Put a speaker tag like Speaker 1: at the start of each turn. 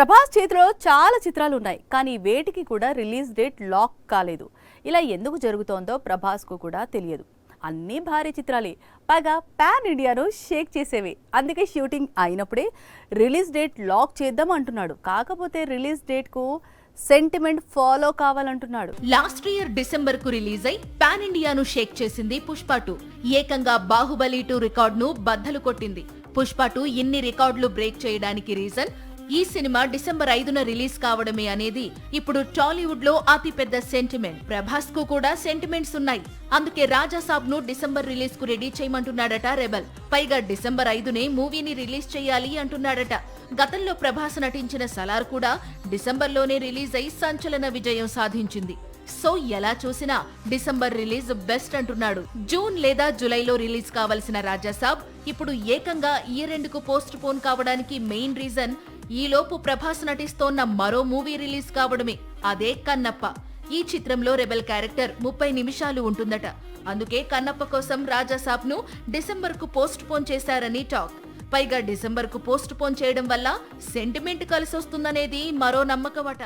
Speaker 1: ప్రభాస్ చేతిలో చాలా చిత్రాలు ఉన్నాయి, కానీ వేటికి కూడా రిలీజ్ డేట్ లాక్ కాలేదు. ఇలా ఎందుకు జరుగుతోందో ప్రభాస్కు కూడా తెలియదు. అన్నీ భారీ చిత్రాలే, పైగా పాన్ ఇండియాను షేక్ చేసేవే. అందుకే షూటింగ్ అయినప్పుడే రిలీజ్ డేట్ లాక్ చేద్దాం అంటున్నాడు. కాకపోతే రిలీజ్ డేట్కు సెంటిమెంట్ ఫాలో కావాలంటున్నాడు.
Speaker 2: లాస్ట్ ఇయర్ డిసెంబర్ కు రిలీజ్ అయి పాన్ ఇండియాను షేక్ చేసింది పుష్ప 2. ఏకంగా బాహుబలి 2 రికార్డును బద్దలు కొట్టింది. పుష్ప 2 ఇన్ని రికార్డులు బ్రేక్ చేయడానికి రీజన్ ఈ సినిమా డిసెంబర్ 5న రిలీజ్ కావడమే అనేది ఇప్పుడు టాలీవుడ్ లో అతి పెద్ద సెంటిమెంట్. ప్రభాస్ కు కూడా సెంటిమెంట్స్ ఉన్నాయి. అందుకే రాజాసాబ్ ను డిసెంబర్ రిలీజ్ కు రెడీ చేయమంటున్నాడట రెబల్. పైగా డిసెంబర్ 5నే మూవీని రిలీజ్ చేయాలి అంటున్నాడట. గతంలో ప్రభాస్ నటించిన సలార్ కూడా డిసెంబర్ లోనే రిలీజ్ అయి సంచలన విజయం సాధించింది. సో ఎలా చూసినా డిసెంబర్ రిలీజ్ బెస్ట్ అంటున్నాడు. జూన్ లేదా జూలైలో రిలీజ్ కావలసిన రాజాసాబ్ ఇప్పుడు ఏకంగా ఇయర్ ఎండ్ కు పోస్ట్ పోన్ కావడానికి మెయిన్ రీజన్ ఈలోపు ప్రభాస్ నటిస్తోన్న మరో మూవీ రిలీజ్ కావడమే. అదే కన్నప్ప. ఈ చిత్రంలో రెబెల్ క్యారెక్టర్ 30 నిమిషాలు ఉంటుందట. అందుకే కన్నప్ప కోసం రాజాసాబ్ ను డిసెంబర్ కు పోస్ట్ పోన్ చేశారని టాక్. పైగా డిసెంబర్ కు పోస్ట్ పోన్ చేయడం వల్ల సెంటిమెంట్ కలిసొస్తుందనేది మరో నమ్మకమట.